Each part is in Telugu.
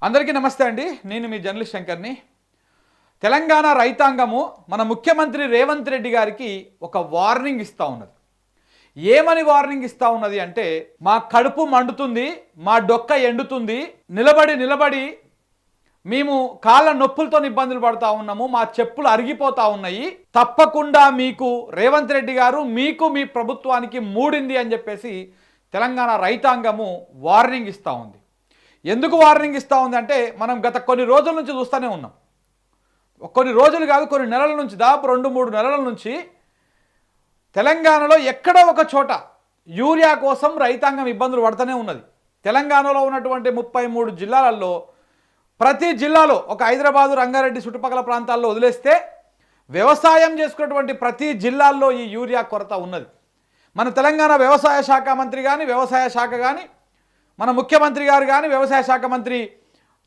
అందరికీ నమస్తే అండి. నేను మీ జర్నలిస్ట్ శంకర్ని. తెలంగాణ రైతాంగము మన ముఖ్యమంత్రి రేవంత్ రెడ్డి గారికి ఒక వార్నింగ్ ఇస్తూ ఉన్నది. ఏమని వార్నింగ్ ఇస్తూ ఉన్నది అంటే, మా కడుపు మండుతుంది, మా డొక్క ఎండుతుంది, నిలబడి మేము కాళ్ళ నొప్పులతో ఇబ్బందులు పడుతూ ఉన్నాము, మా చెప్పులు అరిగిపోతూ ఉన్నాయి, తప్పకుండా మీకు రేవంత్ రెడ్డి గారు మీకు మీ ప్రభుత్వానికి మూడింది అని చెప్పేసి తెలంగాణ రైతాంగము వార్నింగ్ ఇస్తూ ఉంది. ఎందుకు వార్నింగ్ ఇస్తూ ఉంది అంటే, మనం గత కొన్ని రోజుల నుంచి చూస్తూనే ఉన్నాం. కొన్ని రోజులు కాదు, కొన్ని నెలల నుంచి, దాదాపు 2-3 నెలల నుంచి తెలంగాణలో ఎక్కడో ఒక చోట యూరియా కోసం రైతాంగం ఇబ్బందులు పడుతూనే ఉన్నది. తెలంగాణలో ఉన్నటువంటి 33 జిల్లాలలో ప్రతి జిల్లాలో, ఒక హైదరాబాదు, రంగారెడ్డి చుట్టుపక్కల ప్రాంతాల్లో వదిలేస్తే వ్యవసాయం చేసుకున్నటువంటి ప్రతి జిల్లాల్లో ఈ యూరియా కొరత ఉన్నది. మన తెలంగాణ వ్యవసాయ శాఖ మంత్రి కానీ, వ్యవసాయ శాఖ కానీ, మన ముఖ్యమంత్రి గారు కానీ, వ్యవసాయ శాఖ మంత్రి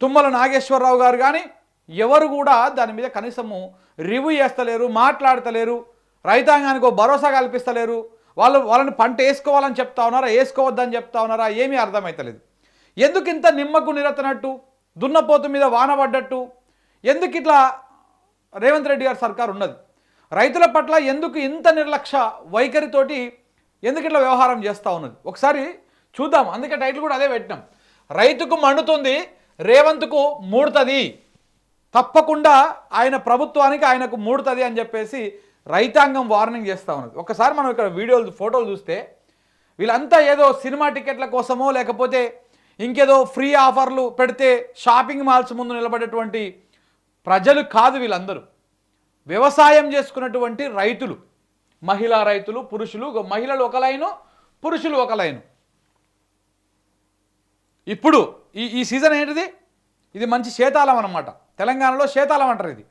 తుమ్మల నాగేశ్వరరావు గారు కానీ ఎవరు కూడా దాని మీద కనీసము రివ్యూ చేస్తలేరు, మాట్లాడతలేరు, రైతాంగానికి భరోసా కల్పిస్తలేరు. వాళ్ళని పంట వేసుకోవాలని చెప్తా ఉన్నారా, వేసుకోవద్దని చెప్తా ఉన్నారా, ఏమీ అర్థమవుతలేదు. ఎందుకు ఇంత నిమ్మకు నిరతనట్టు, దున్నపోతు మీద వాన పడ్డట్టు ఎందుకు ఇట్లా రేవంత్ రెడ్డి గారి సర్కారు ఉన్నది? రైతుల పట్ల ఎందుకు ఇంత నిర్లక్ష్య వైఖరితోటి ఎందుకు ఇట్లా వ్యవహారం చేస్తూ ఉన్నది? ఒకసారి చూద్దాం. అందుకే టైటిల్ కూడా అదే పెట్టినాం. రైతుకు మండుతుంది, రేవంత్కు మూడుతుంది, తప్పకుండా ఆయన ప్రభుత్వానికి ఆయనకు మూడుతుంది అని చెప్పేసి రైతాంగం వార్నింగ్ చేస్తూ ఉన్నది. ఒకసారి మనం ఇక్కడ వీడియోలు, ఫోటోలు చూస్తే వీళ్ళంతా ఏదో సినిమా టికెట్ల కోసమో లేకపోతే ఇంకేదో ఫ్రీ ఆఫర్లు పెడితే షాపింగ్ మాల్స్ ముందు నిలబడేటువంటి ప్రజలు కాదు. వీళ్ళందరూ వ్యవసాయం చేసుకున్నటువంటి రైతులు, మహిళా రైతులు, పురుషులు. మహిళలు ఒక లైను, పురుషులు ఒక లైను. ఇప్పుడు ఈ సీజన్ ఏంటిది? ఇది మంచి శీతాలం అన్నమాట. తెలంగాణలో శీతాలం అంటారు. ఇది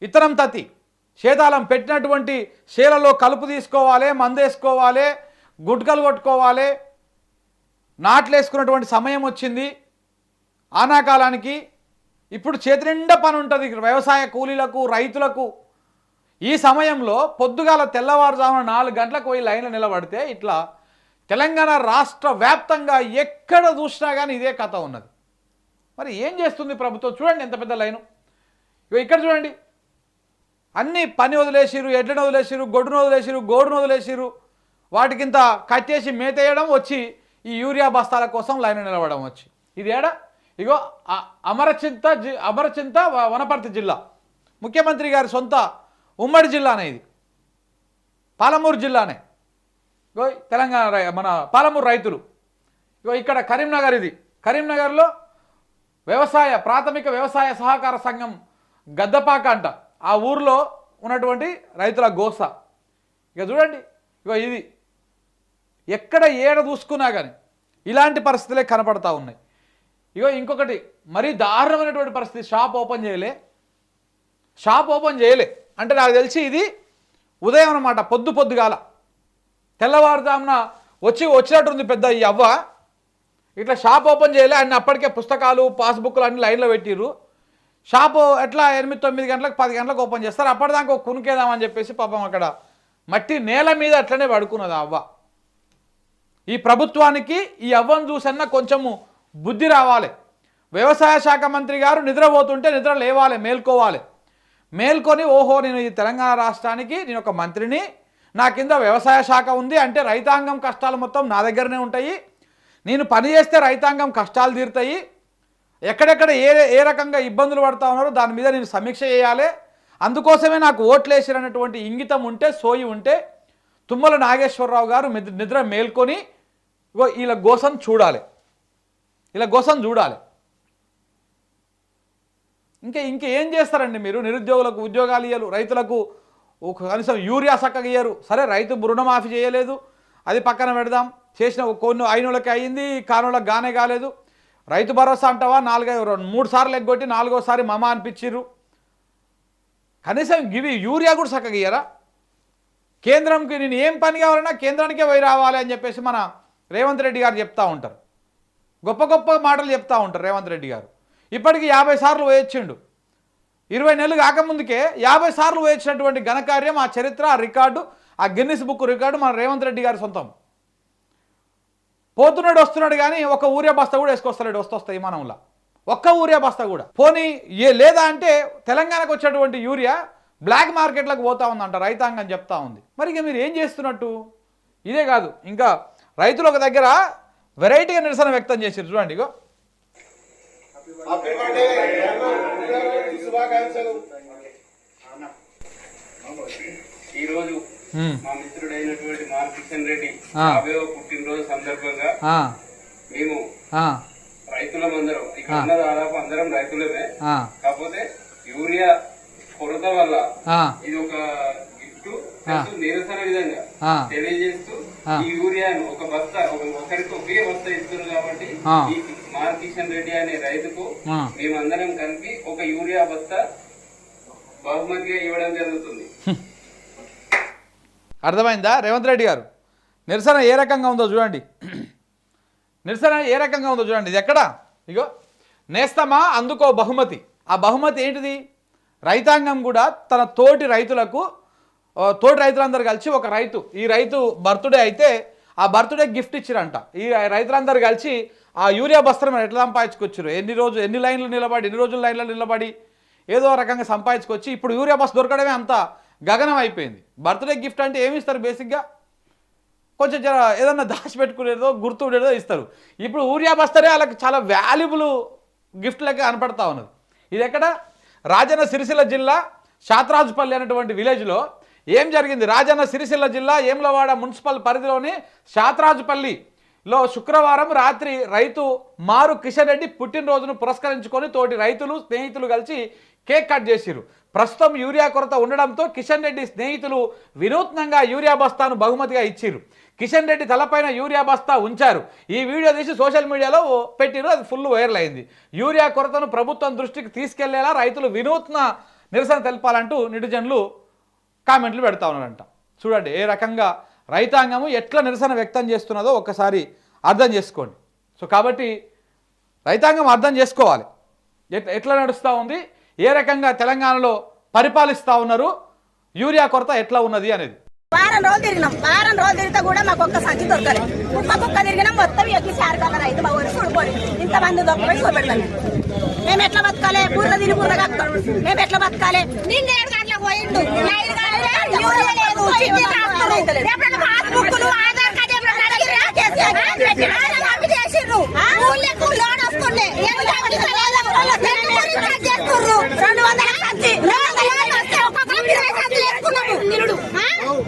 ఇత్తనం తత్తి శీతాలం పెట్టినటువంటి శీలలో కలుపు తీసుకోవాలి, మందేసుకోవాలి, గుట్కలు కొట్టుకోవాలి, నాట్లు వేసుకున్నటువంటి సమయం వచ్చింది ఆనాకాలానికి. ఇప్పుడు చేతి నిండా పని ఉంటుంది వ్యవసాయ కూలీలకు, రైతులకు. ఈ సమయంలో పొద్దుగాల తెల్లవారుజామున 4 గంటలకు పోయి లైన్లో నిలబడితే ఇట్లా తెలంగాణ రాష్ట్ర వ్యాప్తంగా ఎక్కడ చూసినా కానీ ఇదే కథ ఉన్నది. మరి ఏం చేస్తుంది ప్రభుత్వం? చూడండి ఎంత పెద్ద లైను. ఇక్కడ చూడండి, అన్నీ పని వదిలేసిరు, ఎడ్లను వదిలేసిరు, గొడ్డును వదిలేసిరు, గోడును వదిలేసిరు. వాటికింత కట్టేసి మేతేయడం, వచ్చి ఈ యూరియా బస్తాల కోసం లైన్ నిలబడడం వచ్చి. ఇది ఏడా? ఇగో అమరచింత వనపర్తి జిల్లా, ముఖ్యమంత్రి గారి సొంత ఉమ్మడి జిల్లానే ఇది, పాలమూరు జిల్లానే. ఇగో తెలంగాణ మన పాలమూరు రైతులు. ఇగో ఇక్కడ కరీంనగర్, ఇది కరీంనగర్లో ప్రాథమిక వ్యవసాయ సహకార సంఘం గద్దపాక అంట, ఆ ఊర్లో ఉన్నటువంటి రైతుల గోస. ఇక చూడండి, ఇగో ఇది ఎక్కడ ఏడ చూసుకున్నా కానీ ఇలాంటి పరిస్థితులే కనపడతా ఉన్నాయి. ఇగో ఇంకొకటి మరీ దారుణమైనటువంటి పరిస్థితి, షాప్ ఓపెన్ చేయలే అంటే నాకు తెలిసి ఇది ఉదయం అన్నమాట, పొద్దుగాల తెల్లవారుజామున వచ్చినట్టుంది పెద్ద ఈ అవ్వ. ఇట్లా షాప్ ఓపెన్ చేయలే, అన్ని అప్పటికే పుస్తకాలు, పాస్బుక్లు అన్ని లైన్లో పెట్టిర్రు. షాపు ఎట్లా 8-9 గంటలకు 10 గంటలకు ఓపెన్ చేస్తారు. అప్పటిదాకా ఒక కునుకేదామని చెప్పేసి పాపం అక్కడ మట్టి నేల మీద అట్లనే పడుకున్నది ఆ అవ్వ. ఈ ప్రభుత్వానికి ఈ అవ్వను చూసన్నా కొంచెము బుద్ధి రావాలి. వ్యవసాయ శాఖ మంత్రి గారు నిద్రపోతుంటే నిద్ర లేవాలి, మేల్కొని ఓహో నేను ఈ తెలంగాణ రాష్ట్రానికి నేను ఒక మంత్రిని, నా కింద వ్యవసాయ శాఖ ఉంది అంటే రైతాంగం కష్టాలు మొత్తం నా దగ్గరనే ఉంటాయి, నేను పని చేస్తే రైతాంగం కష్టాలు తీరుతాయి, ఎక్కడెక్కడ ఏ రకంగా ఇబ్బందులు పడుతూ ఉన్నారో దాని మీద నేను సమీక్ష చేయాలి, అందుకోసమే నాకు ఓట్లు వేసిరన్నటువంటి ఇంగితం ఉంటే, సోయి ఉంటే తుమ్మల నాగేశ్వరరావు గారు నిద్ర మేల్కొని వీళ్ళ గోసం చూడాలి. ఇంకేం చేస్తారండి మీరు? నిరుద్యోగులకు ఉద్యోగాలు ఇయ్యరు, రైతులకు కనీసం యూరియా చక్కగా ఇయ్యరు. సరే, రైతు రుణమాఫీ చేయలేదు, అది పక్కన పెడదాం. చేసిన కొన్ని అయినోళ్ళకి అయ్యింది, కానోళ్ళకి గానే కాలేదు. రైతు భరోసా అంటావా 3 సార్లు ఎగ్గొట్టి 4వసారి మమ అనిపించిర్రు. కనీసం ఇవి యూరియా కూడా చక్కగా ఇయ్యరా? కేంద్రంకి నేను ఏం పని కావాలన్నా కేంద్రానికే పోయి రావాలి అని చెప్పేసి మన రేవంత్ రెడ్డి గారు చెప్తూ ఉంటారు. గొప్ప మాటలు చెప్తూ ఉంటారు రేవంత్ రెడ్డి గారు. ఇప్పటికీ 50 సార్లు వేయొచ్చిండు. 20 నెలలు కాకముందుకే 50 సార్లు వేయించినటువంటి ఘనకార్యం, ఆ చరిత్ర, ఆ రికార్డు, ఆ గిన్నిస్ బుక్ రికార్డు మన రేవంత్ రెడ్డి గారి సొంతం. పోతున్నాడు వస్తున్నాడు కానీ ఒక ఊరియా బస్తా కూడా వేసుకొస్తాడు వస్తాయి విమానంలో. ఒక్క యూరియా బస్తా కూడా. పోనీ లేదా అంటే తెలంగాణకు వచ్చేటువంటి యూరియా బ్లాక్ మార్కెట్లకు పోతా ఉందంట రైతాంగం చెప్తా ఉంది. మరి ఇక మీరు ఏం చేస్తున్నట్టు? ఇదే కాదు, ఇంకా రైతులు ఒక దగ్గర వెరైటీగా నిరసన వ్యక్తం చేశారు. చూడండి, ఇగో ఈరోజు మా మిత్రుడైనటువంటి మార్ కిషన్ రెడ్డి పుట్టినరోజు సందర్భంగా మేము రైతులమందరం ఇక్కడ ఉన్న దాదాపు అందరం రైతులమే. కాకపోతే యూరియా కొరత వల్ల ఇది ఒక గిఫ్ట్ నిరసన విధంగా తెలియజేస్తూ ఈ యూరియాను ఒక బస్తా ఒకరికి ఒకే బస్తా ఇస్తున్నారు కాబట్టి ఈ మార్ కిషన్ రెడ్డి అనే రైతుకు మేమందరం కలిపి ఒక యూరియా బస్తా బహుమతిగా ఇవ్వడం జరుగుతుంది. అర్థమైందా రేవంత్ రెడ్డి గారు? నిరసన ఏ రకంగా ఉందో చూడండి, నిరసన ఏ రకంగా ఉందో చూడండి. ఇది ఎక్కడ? ఇగో నేస్తమా అందుకో బహుమతి. ఆ బహుమతి ఏంటిది? రైతాంగం కూడా తన తోటి రైతులందరూ కలిసి ఒక రైతు, ఈ రైతు బర్త్డే అయితే ఆ బర్త్డే గిఫ్ట్ ఇచ్చిరంట. ఈ రైతులందరూ కలిసి ఆ యూరియా బస్త్రం ఎట్లా సంపాదించుకొచ్చారు, ఎన్ని లైన్లు నిలబడి, ఎన్ని రోజులు లైన్లో నిలబడి ఏదో రకంగా సంపాదించుకొచ్చి ఇప్పుడు యూరియా బస్ దొరకడమే అంత గగనం అయిపోయింది. బర్త్డే గిఫ్ట్ అంటే ఏమి ఇస్తారు? బేసిక్గా కొంచెం ఏదన్నా దాచిపెట్టుకునేదో గుర్తుండేదో ఇస్తారు. ఇప్పుడు యూరియా బస్తారే వాళ్ళకి చాలా వాల్యుబుల్ గిఫ్ట్ లెక్క కనపడతా ఉన్నది. ఇది ఎక్కడ? రాజన్న సిరిసిల్ల జిల్లా శాతరాజుపల్లి అనేటువంటి విలేజ్లో ఏం జరిగింది? రాజన్న సిరిసిల్ల జిల్లా ఏమ్లవాడ మున్సిపల్ పరిధిలోని శాతరాజుపల్లిలో శుక్రవారం రాత్రి రైతు మారు కిషన్ రెడ్డి పుట్టినరోజును పురస్కరించుకొని తోటి రైతులు స్నేహితులు కలిసి కేక్ కట్ చేసిరు. ప్రస్తుతం యూరియా కొరత ఉండడంతో కిషన్ రెడ్డి స్నేహితులు వినూత్నంగా యూరియా బస్తాను బహుమతిగా ఇచ్చిరు. కిషన్ రెడ్డి తలపైన యూరియా బస్తా ఉంచారు. ఈ వీడియో తీసి సోషల్ మీడియాలో పెట్టిరు. అది ఫుల్ వైరల్ అయింది. యూరియా కొరతను ప్రభుత్వం దృష్టికి తీసుకెళ్లేలా రైతులు వినూత్న నిరసన తెలపాలంటూ నెటిజన్లు కామెంట్లు పెడతా ఉన్నారంట. చూడండి ఏ రకంగా రైతాంగము ఎట్లా నిరసన వ్యక్తం చేస్తున్నదో ఒక్కసారి అర్థం చేసుకోండి. సో కాబట్టి రైతాంగం అర్థం చేసుకోవాలి ఎట్లా నడుస్తూ ఉంది, ఏ రకంగా తెలంగాణలో పరిపాలిస్తూ ఉన్నారు, యూరియా కొరత ఎట్లా ఉన్నది అనేది. వారం రోజులు తిరిగినాం. వారం రోజులు తిరిగితే కూడా మాకు ఒక్క సంచి దొరకలేదు. కుక్క తిరిగినాం. మొత్తం ఎక్కి చారుకల్ల రైతు మా ఊరు చూడుకోండి. ఇంతమంది దొరకపోయి చూపెడతాను. మేము ఎట్లా బతకాలి? బుర్ర తిని బుర్ర కత్తాం. మేము ఎట్లా బతకాలి? నిన్న 7 గంటలకు పోయిండు. పాస్బుక్లు ఆధార్ కార్డు చేసిండ్రు. లోన్ వస్తుండే 200 సంచి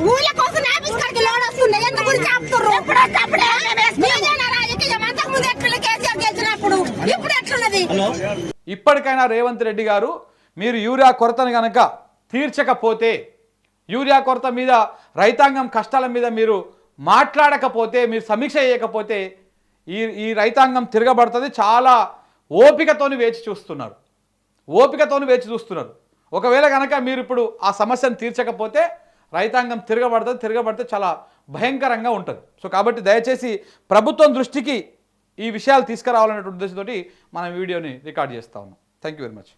ఊళ్ళ కోసం ఆఫీస్కి లోన్ వస్తుండే. ఎంత గురించి ఆపుతుర్రు? ఇప్పుడు ఎట్లున్నది? ఇప్పటికైనా రేవంత్ రెడ్డి గారు మీరు యూరియా కొరతను కనుక తీర్చకపోతే, యూరియా కొరత మీద రైతాంగం కష్టాల మీద మీరు మాట్లాడకపోతే, మీరు సమీక్ష చేయకపోతే ఈ రైతాంగం తిరగబడుతుంది. చాలా ఓపికతోని వేచి చూస్తున్నారు. ఒకవేళ కనుక మీరు ఇప్పుడు ఆ సమస్యను తీర్చకపోతే రైతాంగం తిరగబడితే చాలా భయంకరంగా ఉంటుంది. సో కాబట్టి దయచేసి ప్రభుత్వం దృష్టికి ఈ విషయాలు తీసుకురావాలనే ఉద్దేశంతో మనం వీడియోని రికార్డ్ చేస్తా ఉన్నాం. Thank you very much.